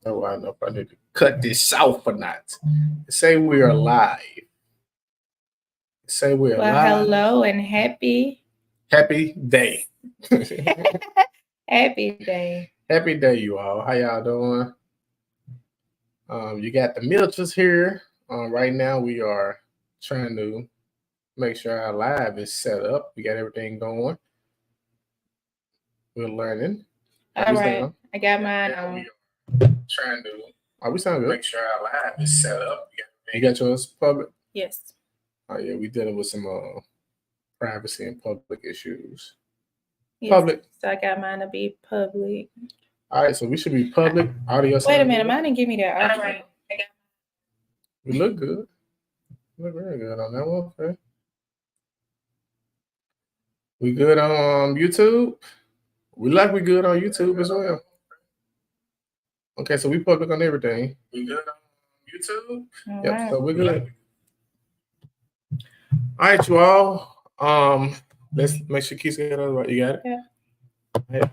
Oh, I don't know if I need to cut this off or not. Say we are live. Say we are Well, live. hello and Happy day. happy day. Happy day, you all. How y'all doing? You got the Milches here. Right now, we are trying to make sure our live is set up. We got everything going. We're learning. All right, I got mine on. Trying to. Oh, we sound good. Make sure our live is set up. You got yours public? Yes. Oh yeah, we dealing with some privacy and public issues. Yes. Public. So I got mine to be public. All right, so we should be public audio. Wait a minute, mine didn't give me that option. All right. We look good. We look very good on that one. Okay. We good on YouTube. We good on YouTube as well. Okay, so we public on everything. We good on YouTube. Yep. Right. So we're good. All right, you all. Let's make sure Keisha got it right. You got it? Yeah.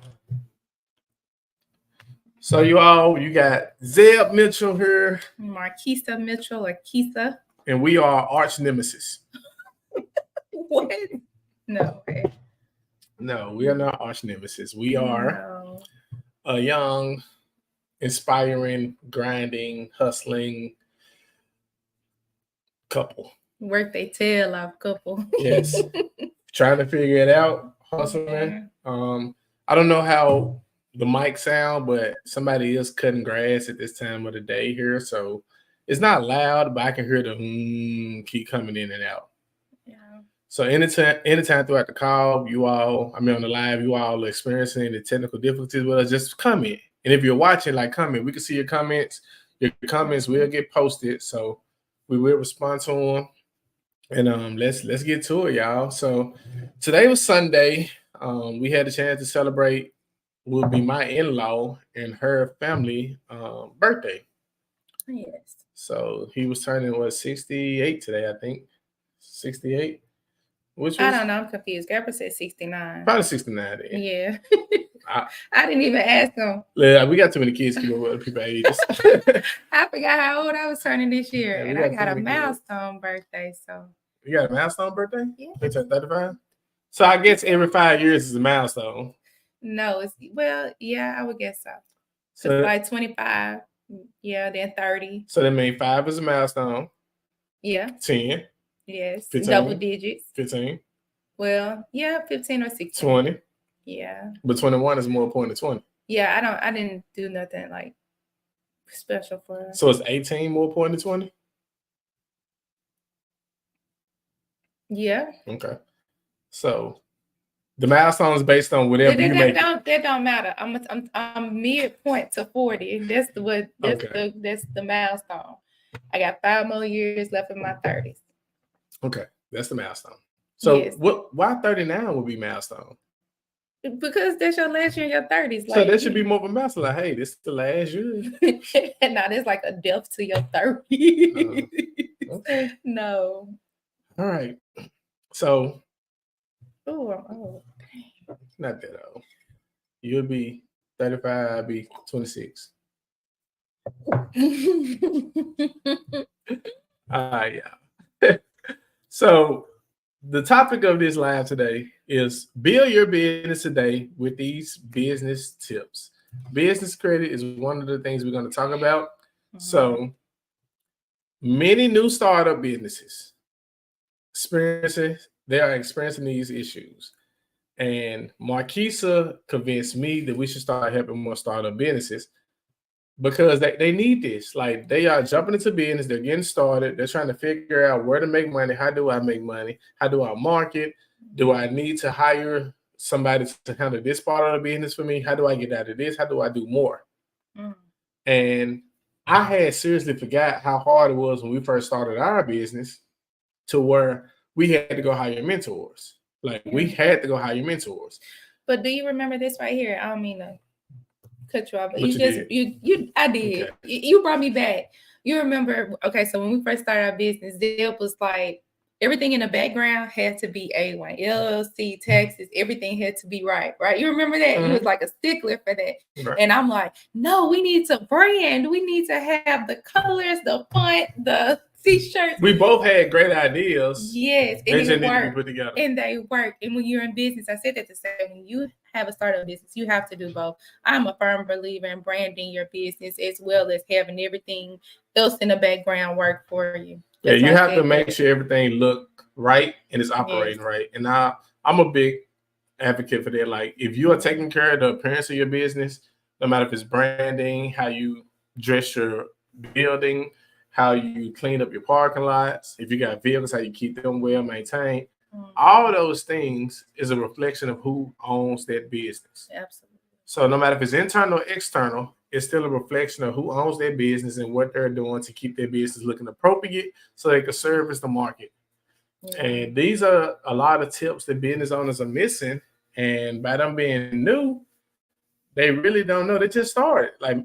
So you all, you got Zeb Mitchell here. Marquisa Mitchell or Keisa. And we are arch nemesis. What? No way. No, we are not arch nemesis. We are a young, inspiring, grinding, hustling couple. Work they tail off couple. Yes. Trying to figure it out, hustling. I don't know how the mic sound, but somebody is cutting grass at this time of the day here. So it's not loud, but I can hear the keep coming in and out. Yeah. So anytime throughout the call, on the live, you all are experiencing any technical difficulties with us, just comment. And if you're watching, comment. We can see your comments. Your comments will get posted. So we will respond to them. And let's get to it, y'all. So today was Sunday. We had a chance to celebrate will be my in-law and her family birthday. Yes. So he was turning 68 today, I think. 68. Which was, I don't know. I'm confused. Gabber said 69. Probably 69 then. Yeah. I didn't even ask him. Yeah, we got too many kids keep up with other people's ages. I forgot how old I was turning this year, and I got a milestone birthday. So you got a milestone birthday? Yeah. They turn 35. So I guess every 5 years is a milestone. No, yeah, I would guess so. So like 25, yeah, then 30. So that means 5 is a milestone. Yeah. 10. Yes. 15, double digits. 15. Well, yeah, 15 or 16. 20. Yeah. But 21 is more important than 20. Yeah, I didn't do nothing like special for her. So is 18 more important than 20? Yeah. Okay. So the milestone is based on whatever you make. That don't matter. I'm midpoint to 40. That's the milestone. I got 5 more years left in my 30s. Okay, that's the milestone. So yes. Why 39 would be milestone? Because that's your last year in your 30s. So that should be more of a milestone. Like, hey, this is the last year. No, that's like a death to your 30s. Okay. No. All right. So. Oh. Not that old. You'll be 35, I'll be 26. Yeah. So the topic of this live today is build your business today with these business tips. Business credit is one of the things we're going to talk about. Mm-hmm. So many new startup businesses they are experiencing these issues. And Marquisa convinced me that we should start helping more startup businesses because they need this. Like, they are jumping into business, they're getting started, they're trying to figure out where to make money, how do I make money, how do I market, do I need to hire somebody to handle this part of the business for me, how do I get out of this, how do I do more? And I had seriously forgot how hard it was when we first started our business to where we had to go hire mentors. Like, we had to go hire mentors. But do you remember this right here? I don't mean to cut you off, but I did. Okay. You brought me back. You remember, okay, so when we first started our business, Zip was like, everything in the background had to be A1, LLC, taxes, everything had to be right. You remember that? You was like a stickler for that. Right. And I'm like, no, we need to brand. We need to have the colors, the font, the t-shirts. We both had great ideas. Yes. And they just need to be put together. And they work. And when you're in business, I said that to say, when you have a startup business, you have to do both. I'm a firm believer in branding your business as well as having everything else in the background work for you. Yeah, you have to make sure everything look right and it's operating right. And I'm a big advocate for that. Like, if you are taking care of the appearance of your business, no matter if it's branding, how you dress your building, how you clean up your parking lots, if you got vehicles, how you keep them well maintained, all of those things is a reflection of who owns that business. Absolutely. So no matter if it's internal or external, it's still a reflection of who owns their business and what they're doing to keep their business looking appropriate so they can service the market. Yeah. And these are a lot of tips that business owners are missing. And by them being new, they really don't know. They just started. Like,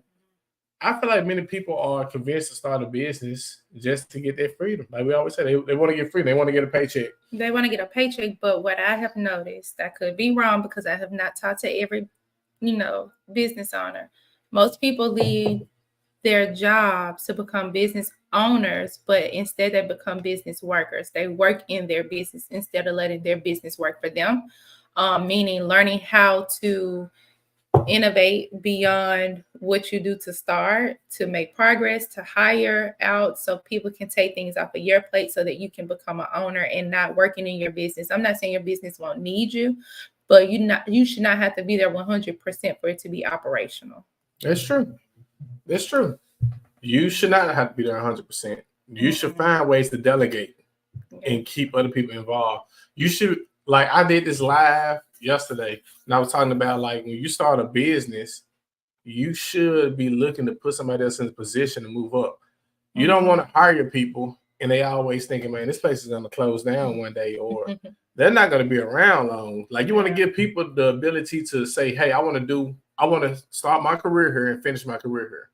I feel like many people are convinced to start a business just to get their freedom. Like we always say, they want to get free. They want to get a paycheck. They want to get a paycheck. But what I have noticed, I could be wrong because I have not talked to every, business owner. Most people leave their jobs to become business owners, but instead they become business workers. They work in their business instead of letting their business work for them, meaning learning how to innovate beyond what you do to start, to make progress, to hire out so people can take things off of your plate so that you can become an owner and not working in your business. I'm not saying your business won't need you, but you should not have to be there 100% for it to be operational. That's true. That's true. You should not have to be there 100%. You should find ways to delegate and keep other people involved. You should, like I did this live yesterday, and I was talking about, like, when you start a business, you should be looking to put somebody else in a position to move up. You don't want to hire people and they always thinking, man, this place is going to close down one day, or they're not going to be around long. Like, you want to give people the ability to say, hey, I want to start my career here and finish my career here.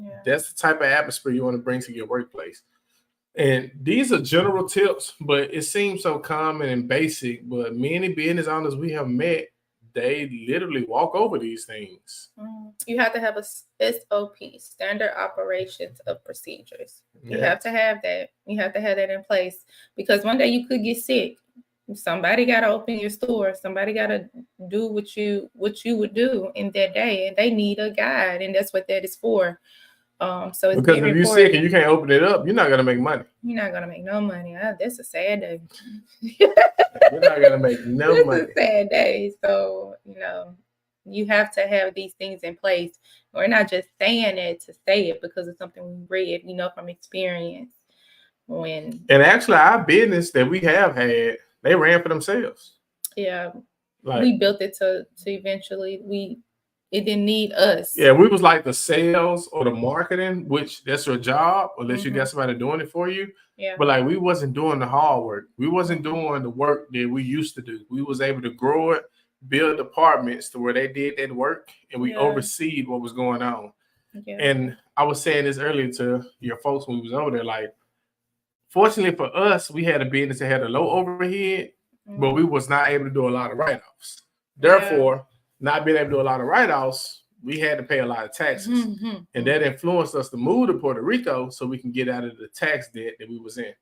Yeah. That's the type of atmosphere you want to bring to your workplace. And these are general tips, but it seems so common and basic. But many business owners we have met, they literally walk over these things. You have to have a SOP, standard operations of procedures. You have to have that. You have to have that in place, because one day you could get sick. Somebody got to open your store. Somebody got to do what you would do in that day, and they need a guide, and that's what that is for. So it's because if you're sick and you can't open it up, you're not gonna make money. You're not gonna make no money. That's a sad day. You're not gonna make no money. It's a sad day. So you have to have these things in place. We're not just saying it to say it because it's something we read, from experience. And actually, our business that we have had, they ran for themselves. Yeah, we built it to eventually it didn't need us. Yeah, we was like the sales or the marketing, which that's your job, unless you got somebody doing it for you. Yeah. But like, we wasn't doing the hard work. We wasn't doing the work that we used to do. We was able to grow it, build departments to where they did that work, and we overseed what was going on. Yeah. And I was saying this earlier to your folks when we was over there, like, fortunately for us, we had a business that had a low overhead, but we was not able to do a lot of write-offs. Therefore, not being able to do a lot of write-offs, we had to pay a lot of taxes. And that influenced us to move to Puerto Rico so we can get out of the tax debt that we was in.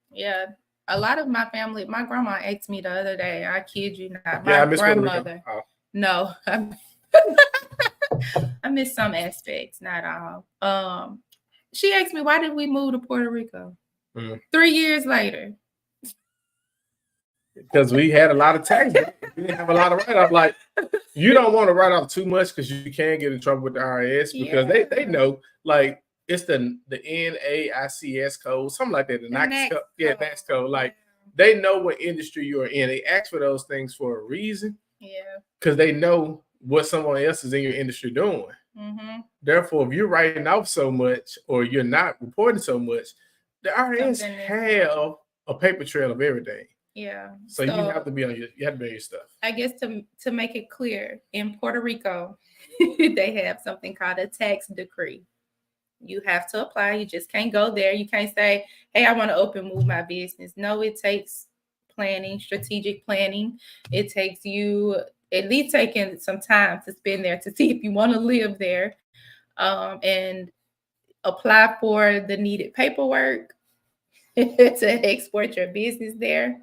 Yeah. A lot of my family, my grandma asked me the other day, I kid you not, my grandmother. No, I miss some aspects, not all. She asked me, why did we move to Puerto Rico 3 years later? Because we had a lot of tax. We didn't have a lot of write-off. Like, you don't want to write off too much because you can get in trouble with the IRS, because they know, like, it's the NAICS code, something like that. The NAICS code. Yeah, NAICS code. Like, they know what industry you're in. They ask for those things for a reason. Yeah. Because they know what someone else is in your industry doing. Therefore, if you're writing off so much or you're not reporting so much, the IRS have a paper trail of everything. Yeah. So you have to be on your stuff. I guess to make it clear, in Puerto Rico, they have something called a tax decree. You have to apply. You just can't go there. You can't say, hey, I want to open move my business. No, it takes planning, strategic planning. It takes you at least taking some time to spend there to see if you want to live there, and apply for the needed paperwork to export your business there.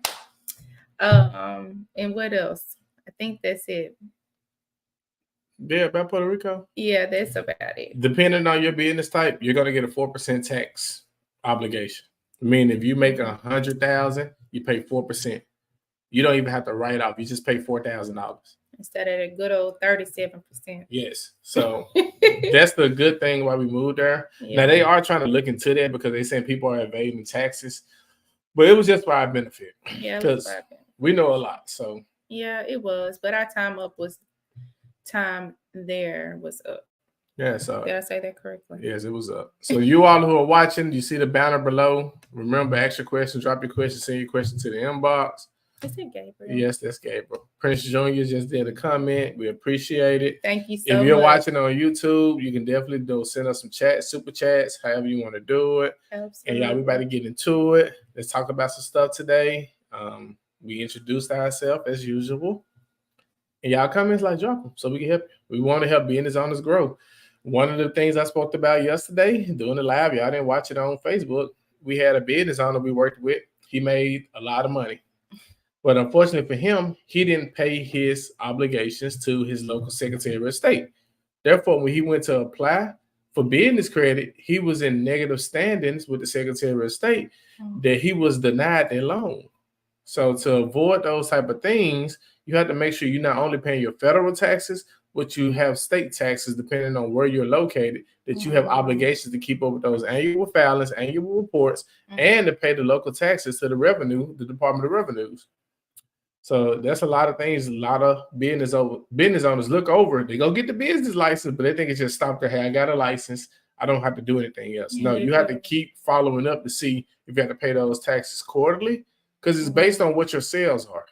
And what else? I think that's it. Yeah, about Puerto Rico. Yeah, that's about it. Depending on your business type, you're gonna get a 4% tax obligation. I mean, if you make 100,000, you pay 4%. You don't even have to write off. You just pay $4,000 instead of the good old 37%. Yes. So that's the good thing why we moved there. Yeah. Now they are trying to look into that because they saying people are evading taxes, but it was just for our benefit. Yeah, because we know a lot. So yeah, it was. But our time there was up. Yeah, so did I say that correctly? Yes, it was up. So you all who are watching, you see the banner below. Remember, ask your questions, drop your questions, send your questions to the inbox. Is it Gabriel? Yes, that's Gabriel. Prince Jr. just did a comment. We appreciate it. Thank you so much. If you're watching on YouTube, you can definitely send us some chats, super chats, however you want to do it. Absolutely. And y'all, we about to get into it. Let's talk about some stuff today. We introduced ourselves as usual. And y'all comments like drop them so we can help you. We want to help business owners grow. One of the things I spoke about yesterday, doing the live, y'all didn't watch it on Facebook. We had a business owner we worked with. He made a lot of money. But unfortunately for him, he didn't pay his obligations to his local Secretary of State. Therefore, when he went to apply for business credit, he was in negative standings with the Secretary of State that he was denied their loan. So to avoid those type of things, you have to make sure you're not only paying your federal taxes, but you have state taxes depending on where you're located, that you have obligations to keep up with those annual filings, annual reports, and to pay the local taxes to the Department of Revenues. So that's a lot of things. A lot of business owners look over. They go get the business license, but they think it's just stop there. Hey, I got a license. I don't have to do anything else. No, you have to keep following up to see if you have to pay those taxes quarterly, because it's based on what your sales are.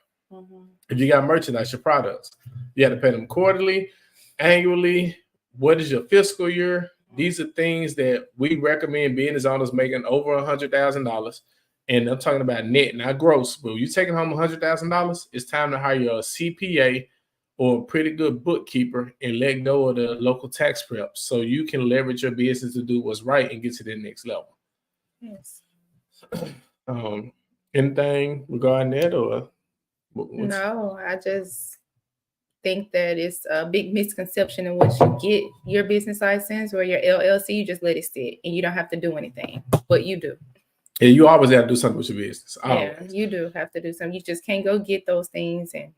If you got merchandise, your products, you have to pay them quarterly, annually. What is your fiscal year? These are things that we recommend business owners making over $100,000. And I'm talking about net, not gross. But when you're taking home $100,000, it's time to hire a CPA or a pretty good bookkeeper and let go of the local tax prep so you can leverage your business to do what's right and get to the next level. Yes. Anything regarding that or? No, I just think that it's a big misconception in once you get your business license or your LLC, you just let it sit and you don't have to do anything, but you do. Yeah, you always have to do something with your business. Always. Yeah, you do have to do something. You just can't go get those things and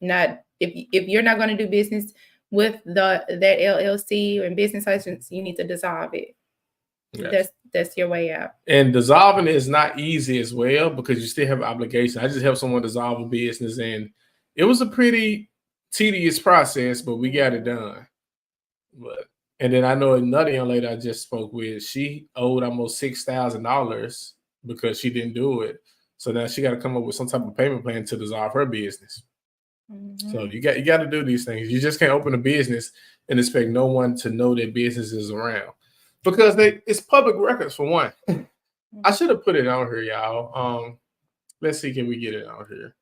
not if you're not going to do business with that LLC or business license, you need to dissolve it. Yes. That's your way out. And dissolving is not easy as well because you still have obligation. I just helped someone dissolve a business and it was a pretty tedious process, but we got it done. And then I know another young lady I just spoke with, she owed almost $6,000 because she didn't do it. So now she got to come up with some type of payment plan to dissolve her business. So you got to do these things. You just can't open a business and expect no one to know that business is around because it's public records for one. I should have put it on here, y'all. Let's see, can we get it on here?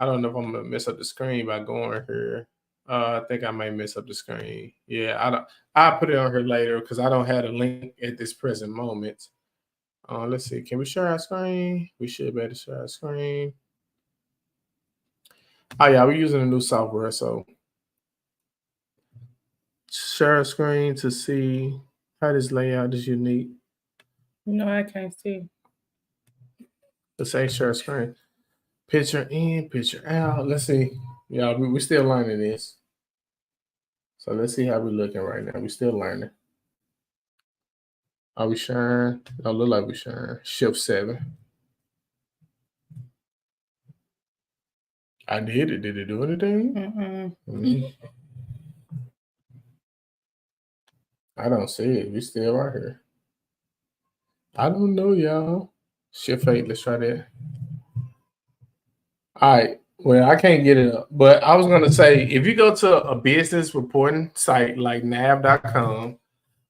I don't know if I'm gonna mess up the screen by going here. I think I might mess up the screen. Yeah, I'll put it on here later because I don't have a link at this present moment. Let's see. Can we share our screen? We should be able to share our screen. Oh yeah, we're using a new software, so share a screen to see how this layout is unique. No, I can't see. Let's say share screen. Picture in, picture out. Let's see. Yeah, we're still learning this. So let's see how we're looking right now. We're still learning. Are we sharing? Don't look like we're sharing. Shift 7. I did it. Did it do anything? I don't see it. We still right here. I don't know, y'all. Shift 8. Let's try that. All right. Well, I can't get it up, but I was going to say, if you go to a business reporting site like nav.com,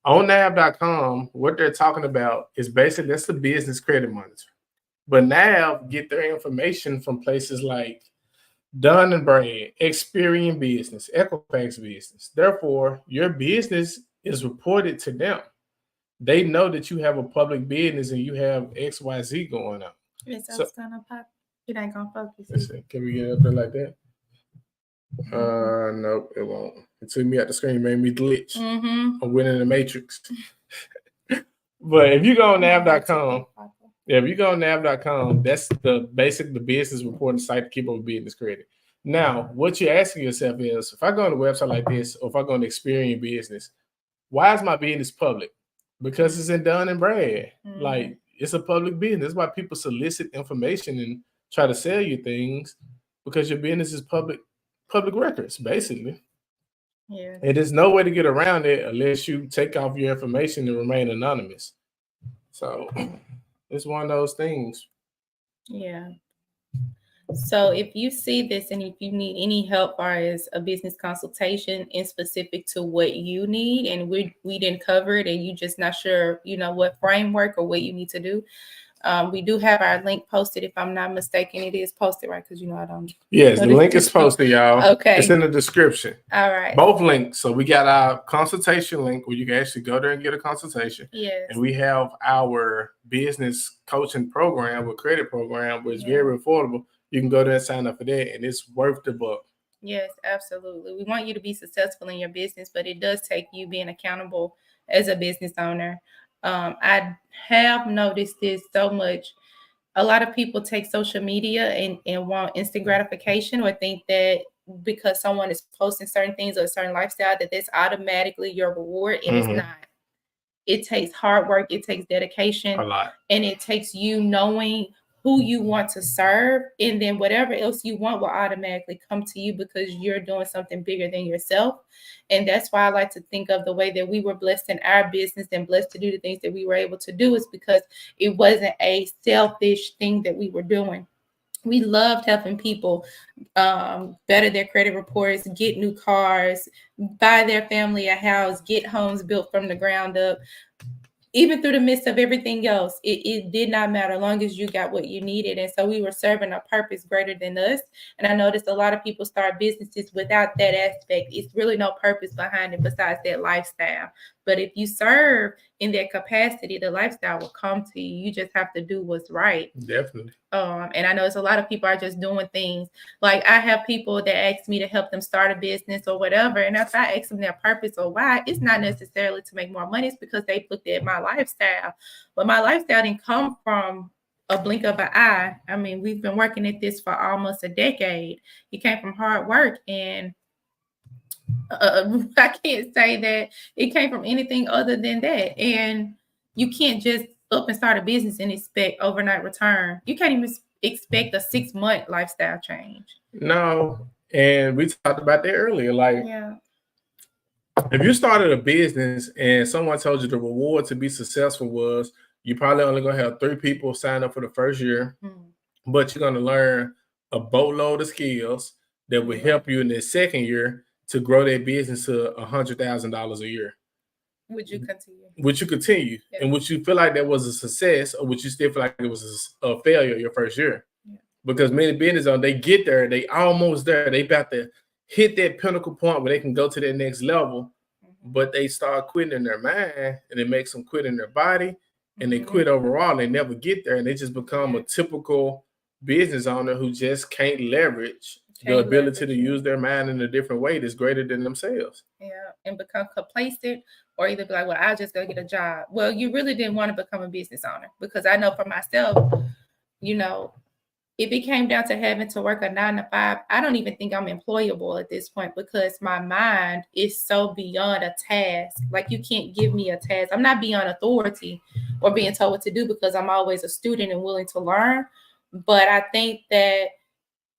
On nav.com, what they're talking about is basically that's the business credit monitor. But Nav get their information from places like Dun and Brad, Experian Business, Equifax Business. Therefore, your business is reported to them. They know that you have a public business and you have XYZ going on. It's So- gonna pop. It ain't gonna focus. Let's see. Can we get up there like that? Nope, it won't. It took me out the screen, made me glitch. Mm-hmm. I'm winning the matrix. But if you go on nav.com, yeah, if you go on nav.com, that's the business reporting site to keep up with business credit. Now, what you're asking yourself is, if I go on a website like this, or if I go on Experian Business, why is my business public? Because it's in Dun and Brad. Mhm. Like, it's a public business. That's why people solicit information and try to sell you things, because your business is public records, basically. Yeah. And there's no way to get around it unless you take off your information and remain anonymous. So it's one of those things. Yeah. So if you see this and if you need any help far as a business consultation and specific to what you need, and we didn't cover it and you just not sure, what framework or what you need to do, we do have our link posted. If I'm not mistaken, it is posted, right? Because I don't. Yes, the link is posted, y'all. Okay. It's in the description. All right. Both links. So we got our consultation link where you can actually go there and get a consultation. Yes. And we have our business coaching program with credit program, which is very affordable. You can go there and sign up for that, and it's worth the buck. Yes, absolutely. We want you to be successful in your business, but it does take you being accountable as a business owner. I have noticed this so much. A lot of people take social media and want instant gratification, or think that because someone is posting certain things or a certain lifestyle that that's automatically your reward, and it's not. It takes hard work, it takes dedication, A lot. and it takes you knowing who you want to serve, and then whatever else you want will automatically come to you because you're doing something bigger than yourself. And that's why I like to think of the way that we were blessed in our business and blessed to do the things that we were able to do is because it wasn't a selfish thing that we were doing. We loved helping people better their credit reports, get new cars, buy their family a house, get homes built from the ground up. Even through the midst of everything else, it did not matter as long as you got what you needed. And so we were serving a purpose greater than us. And I noticed a lot of people start businesses without that aspect. It's really no purpose behind it besides that lifestyle. But if you serve in that capacity, the lifestyle will come to you. You just have to do what's right. Definitely. And I know it's a lot of people are just doing things. Like I have people that ask me to help them start a business or whatever. And if I ask them their purpose or why, it's not necessarily to make more money. It's because they've looked at my lifestyle. But my lifestyle didn't come from a blink of an eye. I mean, we've been working at this for almost a decade. It came from hard work. And I can't say that it came from anything other than that. And you can't just up and start a business and expect overnight return. You can't even expect a 6-month lifestyle change. No. And we talked about that earlier. Like, if you started a business and someone told you the reward to be successful was you probably only going to have 3 people sign up for the first year, but you're going to learn a boatload of skills that will help you in the second year to grow that business to $100,000 a year. Would you continue? Would you continue? Yeah. And would you feel like that was a success, or would you still feel like it was a failure your first year? Yeah. Because many business owners, they get there, they almost there, they about to hit that pinnacle point where they can go to that next level, but they start quitting in their mind, and it makes them quit in their body, and they quit overall, and they never get there, and they just become a typical business owner who just can't leverage the ability to use their mind in a different way that's greater than themselves. Yeah, and become complacent, or either be like, well, I'll just go get a job. Well, you really didn't want to become a business owner, because I know for myself, if it came down to having to work a 9 to 5, I don't even think I'm employable at this point, because my mind is so beyond a task. Like, you can't give me a task. I'm not beyond authority or being told what to do, because I'm always a student and willing to learn. But I think that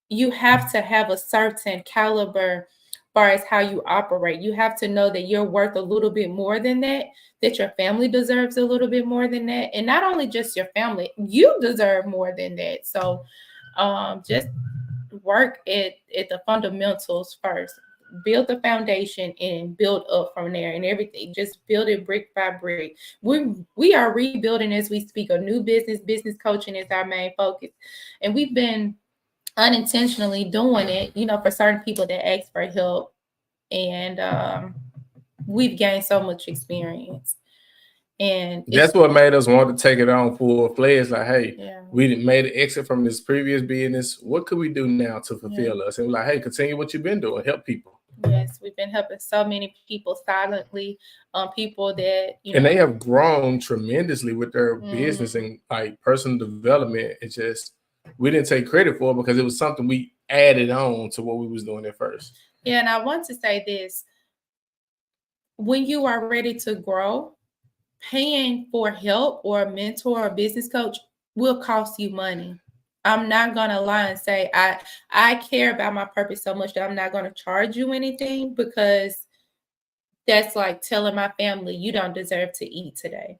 you have to have a certain caliber as far as how you operate. You have to know that you're worth a little bit more than that your family deserves a little bit more than that. And not only just your family, you deserve more than that. So just work at the fundamentals first. build the foundation and build up from there, and everything. Just build it brick by brick. We are rebuilding as we speak. A new business coaching is our main focus, and we've been unintentionally doing it, for certain people that ask for help, and we've gained so much experience. And that's what made us want to take it on full fledged. Like, hey, yeah. we made an exit from this previous business. What could we do now to fulfill us? And we're like, hey, continue what you've been doing. Help people. Yes, we've been helping so many people silently. People that and they have grown tremendously with their business and like personal development. It's just we didn't take credit for it because it was something we added on to what we was doing at first. Yeah, and I want to say this: when you are ready to grow, paying for help or a mentor or a business coach will cost you money. I'm not going to lie and say I care about my purpose so much that I'm not going to charge you anything, because that's like telling my family you don't deserve to eat today.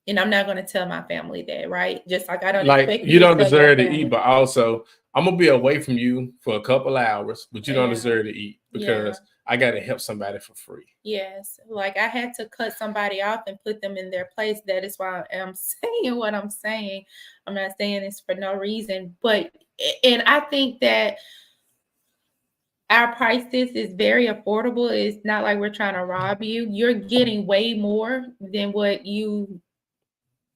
And I'm not going to tell my family that, right? Just like I don't like you don't deserve to eat, but also I'm going to be away from you for a couple hours, but you don't deserve to eat because I got to help somebody for free. Yes. Like I had to cut somebody off and put them in their place. That is why I'm saying what I'm saying. I'm not saying this for no reason, and I think that our prices is very affordable. It's not like we're trying to rob you. You're getting way more than what you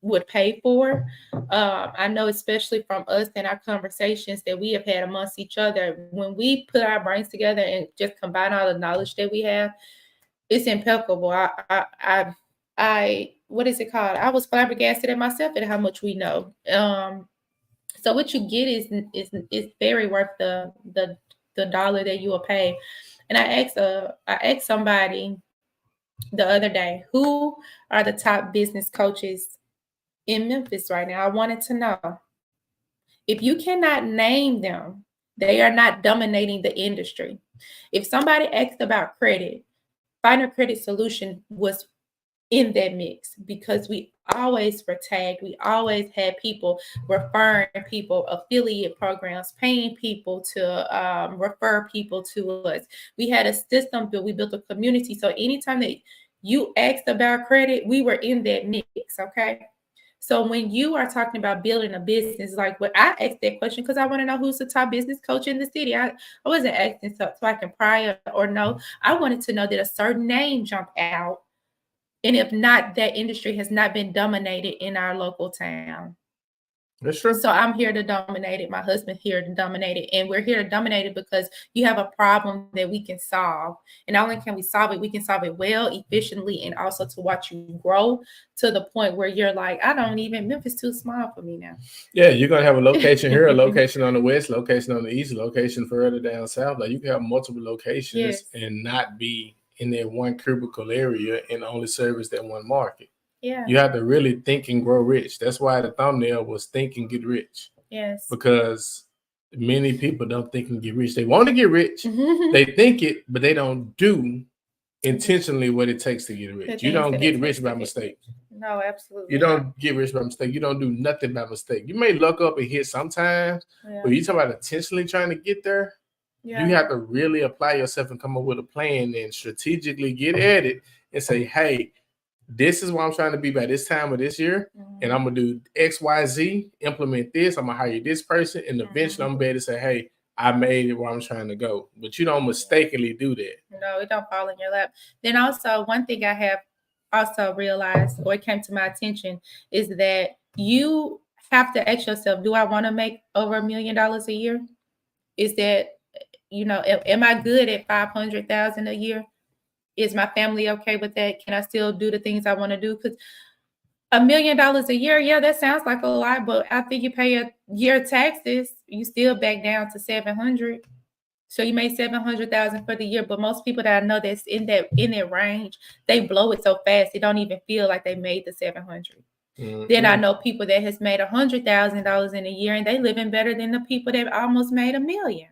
would pay for. I know, especially from us and our conversations that we have had amongst each other, when we put our brains together and just combine all the knowledge that we have, it's impeccable. I what is it called? I was flabbergasted at myself at how much we know. So what you get is very worth the dollar that you will pay. And I asked somebody the other day, who are the top business coaches in Memphis right now? I wanted to know. If you cannot name them, they are not dominating the industry. If somebody asked about credit, Finer Credit Solution was in that mix, because we always were tagged. We always had people referring people, affiliate programs, paying people to refer people to us. We had a system built. We built a community. So anytime that you asked about credit, we were in that mix. Okay. So when you are talking about building a business, like what I asked that question because I want to know who's the top business coach in the city. I wasn't asking so I can pry or no. I wanted to know that a certain name jumped out. And if not, that industry has not been dominated in our local town. That's true. So I'm here to dominate it. My husband here to dominate it. And we're here to dominate it because you have a problem that we can solve. And not only can we solve it, we can solve it well, efficiently, and also to watch you grow to the point where you're like, Memphis is too small for me now. Yeah, you're going to have a location here, a location on the west, location on the east, location further down south. Like you can have multiple locations and not be in that one cubicle area and only service that one market. Yeah. You have to really think and grow rich. That's why the thumbnail was think and get rich. Yes. Because many people don't think and get rich. They want to get rich. They think it, but they don't do intentionally what it takes to get rich. You don't get rich by mistake. No, absolutely. You don't get rich by mistake. You don't do nothing by mistake. You may luck up and hit sometimes, but you talk about intentionally trying to get there. You have to really apply yourself and come up with a plan and strategically get at it and say, hey, this is what I'm trying to be by this time of this year. And I'm going to do X, Y, Z, implement this. I'm going to hire this person. And eventually I'm going to be able to say, hey, I made it where I'm trying to go. But you don't mistakenly do that. No, it don't fall in your lap. Then also one thing I have also realized, or it came to my attention, is that you have to ask yourself, do I want to make over $1 million a year? Is that, am I good at $500,000 a year? Is my family okay with that? Can I still do the things I want to do? Because $1 million a year, yeah, that sounds like a lot, but after you pay a year taxes, you still back down to $700,000. So you made $700,000 for the year, but most people that I know that's in that range, they blow it so fast they don't even feel like they made the $700,000. Then I know people that has made $100,000 in a year and they living better than the people that almost made $1 million.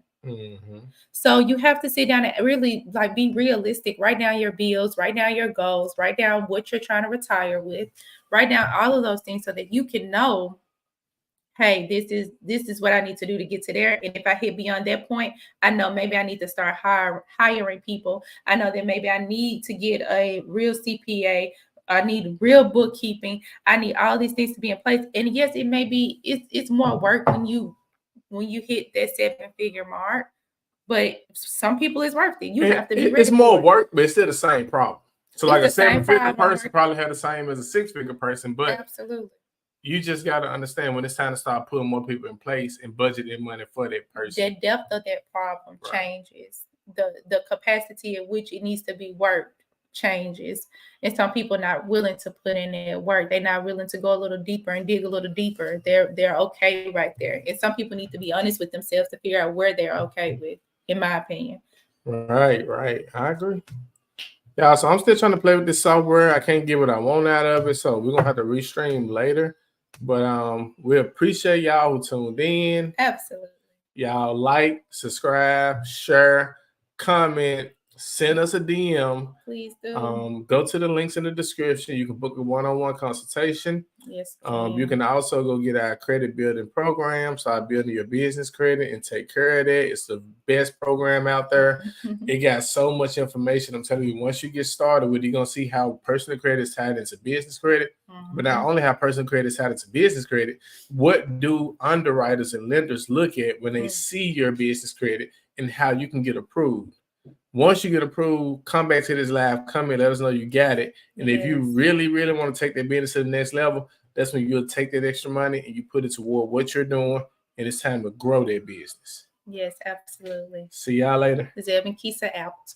So you have to sit down and really be realistic. Write down your bills, write down your goals, write down what you're trying to retire with, write down all of those things so that you can know hey, this is what I need to do to get to there. And if I hit beyond that point, I know maybe I need to start hiring people. I know that maybe I need to get a real CPA. I need real bookkeeping. I need all these things to be in place. And yes, it may be it's more work when you hit that 7-figure mark, but some people it's worth it. You have to be ready. It's more for it. work, but it's still the same problem. So like a It's the same 7-figure problem, person probably had the same as a 6-figure person, but Absolutely. you just got to understand when it's time to start putting more people in place and budgeting money for that person. The depth of that problem Right. changes. The capacity at which it needs to be worked changes. And some people not willing to put in that work. They're not willing to go a little deeper and dig a little deeper. They're okay right there. And some people need to be honest with themselves to figure out where they're okay with, in my opinion. Right. I agree. Yeah, so I'm still trying to play with this software. I can't get what I want out of it, so we're gonna have to restream later. But we appreciate y'all who tuned in. Absolutely. Y'all like, subscribe, share, comment, send us a DM. Please do. Go to the links in the description. You can book a one-on-one consultation. Yes. You can also go get our credit building program. Start building your business credit and take care of that. It's the best program out there. It got so much information. I'm telling you, once you get started with it, you're gonna see how personal credit is tied into business credit. But not only how personal credit is tied into business credit, what do underwriters and lenders look at when they see your business credit and how you can get approved? Once you get approved, come back to this live, come in, let us know you got it. And if you really, really want to take that business to the next level, that's when you'll take that extra money and you put it toward what you're doing, and it's time to grow that business. Yes, absolutely. See y'all later. Zeb and Kisa out.